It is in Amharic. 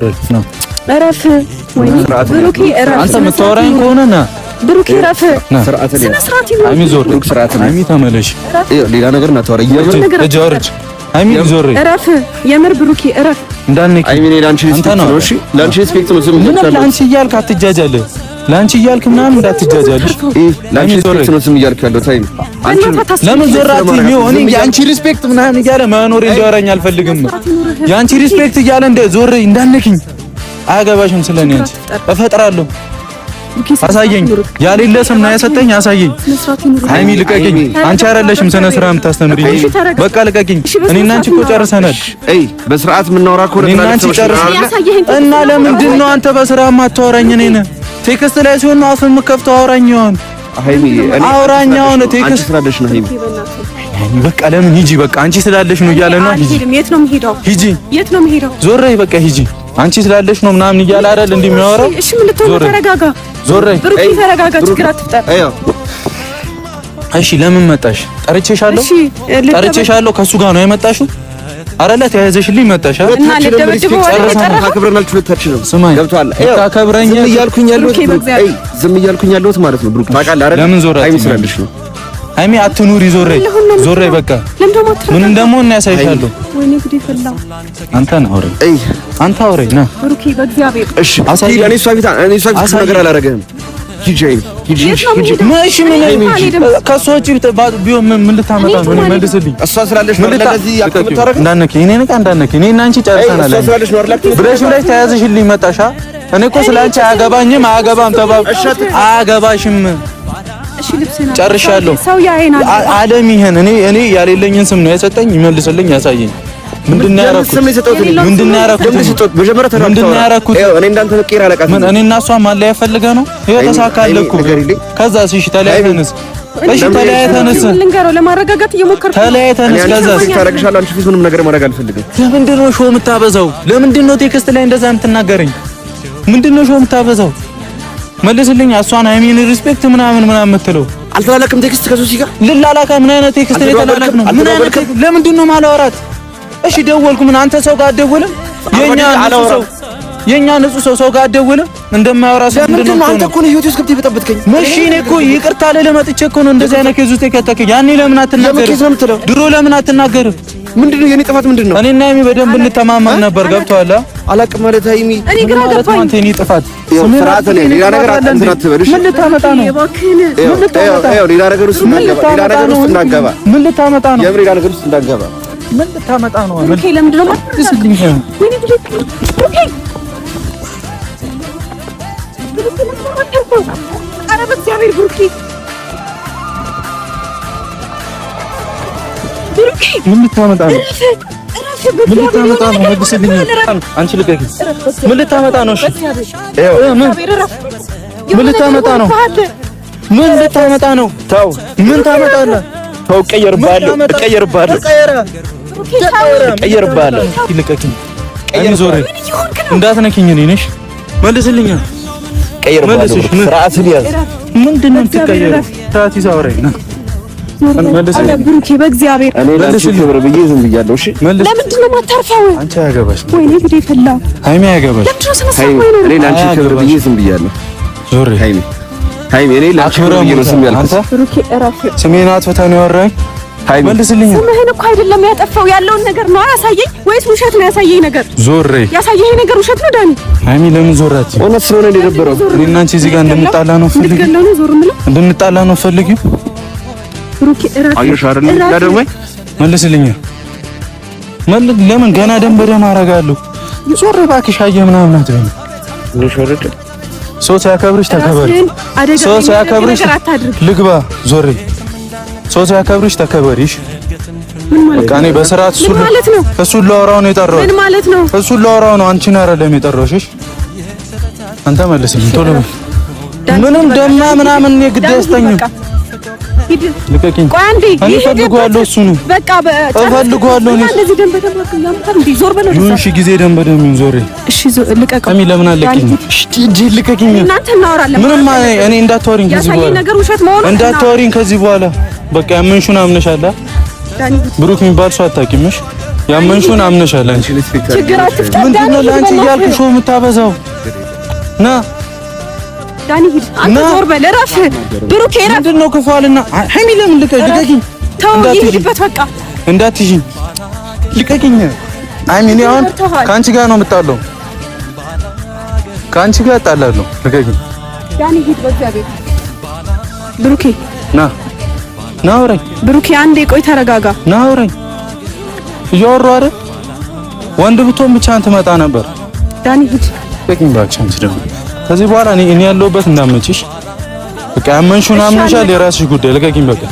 እረፍ ወይ ብሩኬ እረፍ። አንተ የምታወራኝ ከሆነ ና ብሩኬ እረፍ። ስነ ስርዓት ይሁን። አይሚ ዞር ስርዓት ነው። አይሚ ተመለሽ። ሌላ ነገር እና ታወራ እጃወርጅ አይሚ ዞር እረፍ። የምር ብሩኬ እረፍ። እንዳንክ አይሚ ላንቺ ሪስፔክት ነው። እሺ ላንቺ ሪስፔክት ነው። ምን ላንቺ እያልክ አትጃጃለ። ላንቺ እያልክ ምናምን እንዳትጃጃልሽ። ላንቺ ሪስፔክት ነው ስም እያልክ ያለው ታይም አንቺ ለምን ዞራት ይሆን? ያንቺ ሪስፔክት ምናምን እያለ መኖር እንዲያወራኝ አልፈልግም። ያንቺ ሪስፔክት እያለ እንደ ዞር እንዳንክኝ አያገባሽም። ስለኔ አንቺ እፈጥራለሁ። አሳየኝ። ያሌለ ስም ነው ያሰጠኝ። አሳየኝ። ሃይሚ ልቀቂኝ። አንቺ አይደለሽም ስነ ስርዓት የምታስተምሪኝ። በቃ ልቀቂኝ። እኔና አንቺ እኮ ጨርሰናል። አይ በስርዓት የምናወራ እኮ እኔና አንቺ ጨርሰናል። እና ለምንድን ነው አንተ በስርዓት ማታወራኝ? እኔን ቴክስት ላይ ሲሆን ነው አፍ የምከፍተው። አውራኝ ይሆን ሃይሚ እኔ አውራኝ ይሆን ቴክስት ስላለሽ ነው ሃይሚ። በቃ ለምን ሂጂ። በቃ አንቺ ስላለሽ ነው እያለ ነው። ሂጂ። የት ነው የምሄደው? ሂጂ። የት ነው የምሄደው? ዞር በይ። በቃ ሂጂ። አንቺ ስላለሽ ነው ምናምን እያለ አይደል እንደሚያወራው። እሺ ምን ልትሆን? ተረጋጋ። ዞር በይ ብሩኬ ተረጋጋ። ችግር አትፍጠር። እሺ ለምን መጣሽ? ጠርቼሻለሁ። ጠርቼሻለሁ። ከሱ ጋር ነው የመጣሽው አይደለ? ተያይዘሽልኝ መጣሽ አይደል? እና ለደብድበው ታከብረናል። ሁለታችንም ስማኝ፣ ገብቷል። ታከብረኝ እያልኩኝ ያለሁት ማለት ነው። ብሩክ ታውቃለህ አይደል? ለምን ዞር ሃይሚ ስላለሽ ነው። ሃይሚ አትኑሪ። ዞር በይ። በቃ ምን እንደምሆን ነው ያሳይሻለሁ። ወይኔ ጉዴ ፈላ። አንተ ነህ አውሬ። አንተ አውሬ ነህ ብሩኬ። በእግዚአብሔር እሺ አሳይ። እኔ እሷ ፊት ነገር አላደረገም። ሂጂ ማሽ ምን ከሷ ውጪ ቢሆን ምን ልታመጣ ነው? እኔ መልስልኝ። እሷ ስላለሽ ነው ለዚህ ያከምታረግ እንዳነከ እኔ ነኝ እንዳነከ እኔ እና አንቺ ጨርሰናል። እሷ ስላለሽ ነው አይደል? ብለሽ ተያዝሽልኝ መጣሻ። እኔ እኮ ስላንቺ አያገባኝም። አያገባም ተባብ አያገባሽም። እሺ ልብስና ጨርሻለሁ። ሰው ያይናል አለም ይሄን እኔ ያሌለኝን ስም ነው የሰጠኝ። ይመልስልኝ፣ ያሳየኝ። ምንድነው ያደረኩት? ምንድነው ያደረኩት? እኔ እንዳንተ መቀየር አለቃት ምን እኔ እና እሷ ማለያ ፈልገህ ነው? ይሄ ተሳካልህ እኮ። ከዛስ እሺ ተለያይተንስ? እሺ ተለያይተንስ? ልንገረው ለማረጋጋት እየሞከርኩ ተለያይተንስ። ከዛስ ታረጋግሻለሁ። አንቺ ፊት ምንም ነገር ማድረግ አልፈልግም። ለምንድን ነው ሾው የምታበዛው? ለምንድን ነው ቴክስት ላይ እንደዛ የምትናገረኝ? ምንድን ነው ሾው የምታበዛው? መልስልኝ። እሷን ሃይሚን ሪስፔክት ምናምን የምትለው አልተላላክም። ቴክስት ከሱሲ ጋር ልላላካ ምን አይነት ቴክስት ነው የተላላክ ነው? ምን አይነት ለምንድን ነው ማላወራት? እሺ ደወልኩ። ምን አንተ ሰው ጋር አትደውልም? የኛ ንጹህ ሰው ጋር አትደውልም? እንደማያወራ ሰው ምንድን ነው? አንተ እኮ ነው ህይወት ውስጥ ገብተህ የበጠበጥከኝ። እሺ እኔ እኮ ይቅርታ ለመጥቼ እኮ ነው እንደዚህ አይነት ኬዝ ውስጥ የከተከኝ። ያኔ ለምን አትናገርም? ድሮ ለምን አትናገርም? ምንድነው የኔ ጥፋት ምንድነው? እኔና ሃይሚ በደንብ እንተማመን ነበር። ገብቶሃል? አላቅም ማለት ሃይሚ እኔ ግራ ገባኝ። አንተ የኔ ጥፋት ስርዓት ነው። ሌላ ነገር አትበልሽ። ምን ልታመጣ ነው? ሌላ ነገር ውስጥ እንዳገባ ምን ልታመጣ ነው? የምር ሌላ ነገር ውስጥ እንዳገባ ምን ልታመጣ ነው? ኦኬ ለምንድን ነው ማትስልኝ? ወይኔ ጉዴ ኦኬ ኧረ በእግዚአብሔር ብሩኬ ምን ልታመጣ ነው? ምን ልታመጣ ነው? መልስልኝ። አንቺ ልቀቂ። ምን ልታመጣ ነው? እሺ ምን ልታመጣ ነው? ምን ልታመጣ ነው? ተው። ምን ታመጣለህ? ተው። እቀየርብሃለሁ። ልቀቂኝ። ቀይር። ዞር እንዳትነኪኝ። እኔ ነሽ መልስልኝ። ቀይርብሃለሁ። ስርዓትን ያዝ። ምንድን ነው የምትቀየረው? ስርዓት ይዘህ አውራኝ ነው። ብሩኬ በእግዚአብሔር እኔ ለአንቺ ክብር ብዬ ዝም ብያለሁ። እሺ ለምንድን ነው የማታርፈው? አንቺ አያገባሽ። ወይኔ ጉዴ ፈላ። ሃይሚ አያገባሽ። እኔ ለአንቺ ክብር ብዬ ዝም ብያለሁ። ዞር ሃይሚ እኔ ለአንቺ ክብር ብዬ ነው ዝም ያልኩት። ብሩኬ እረፍ። ስሜን አጥፍተህ ነው ያወራኝ። መልስልኝ። ስምህን እኮ አይደለም ያጠፋው ያለውን ነገር ነው ያሳየኝ፣ ወይስ ውሸት ነው ያሳየኝ ነገር? ዞር ያሳየኝ ነገር ውሸት ነው ዳኒ? ሃይሚ ለምን ዞራት? እውነት ስለሆነ እንደነበረው እኔና አንቺ እዚህ ጋር እንድንጣላ ነው ፈልጊው? ብሩኬ እረፍ። አየሽ አይደል? ያደርመኝ መልስልኝ። ለምን ገና ደም በደም አደርጋለሁ። ዞር እባክሽ። አየህ ምናምን አትበይኝ። ሰው ሲያከብርሽ ተከበሪ። ሰው ሲያከብርሽ ልግባ። ዞር ሰው ሲያከብርሽ ተከበሪሽ። በቃ እኔ በስርዓት እሱን ላወራው ነው የጠራሁት። ምን ማለት ነው? እሱን ላወራው ነው። አንቺን አይደለም የጠራሁሽ። አንተ መልስልኝ ቶሎ። ምንም ደማ ምናምን የግድ አያስጠኝም። ልቀቂኝ። ቆይ አንዴ እፈልገዋለሁ። እሱ ነው በቃ እፈልገዋለሁ። እንደዚህ ደም በደም ያምታል እንዴ? ዞር በለው። እሺ ጊዜ ደም በደም ዞር። እሺ ልቀቀው። አሚ ለምን አለቅኝ? እሺ ልቀቂኝ። እናንተ እናወራለን። ምንም እኔ እንዳታወሪኝ ከዚህ በኋላ ነገር ውሸት መሆኑ እንዳታወሪኝ ከዚህ በኋላ በቃ ያመንሽውን አምነሻል። ብሩክ የሚባል ሰው አታውቂም። ያመንሽውን አምነሻል አንቺ። ችግር አትፍጠር። ምንድነው ለአንቺ እያልኩሽ ነው የምታበዛው? ና ዳኒ ሂድ። አንተ ዞር በል እረፍ። ብሩኬ እረፍ። ምንድነው ክፋልና ሀይሚ ለምን ልቀቂኝ? ተው ይሄድበት በቃ እንዳትይኝ ልቀቂኝ። ሀይሚ እኔ አሁን ከአንቺ ጋር ነው የምጣለው፣ ከአንቺ ጋር እጣላለሁ። ልቀቂኝ ዳኒ ሂድ። በእግዚአብሔር ብሩኬ ና አውራኝ። ብሩኬ አንዴ ቆይ ተረጋጋ። ና አውራኝ። እያወራሁ አይደል? ወንድ ብትሆን ብቻህን ትመጣ ነበር። ዳኒ ሂድ። ልቀቂኝ እባክሽ። አንቺ ደግሞ ከዚህ በኋላ እኔ ያለሁበት እንዳትመጪሽ። በቃ ያመንሽውን አምነሻል፣ የራስሽ ጉዳይ። ልቀቂኝ በቃ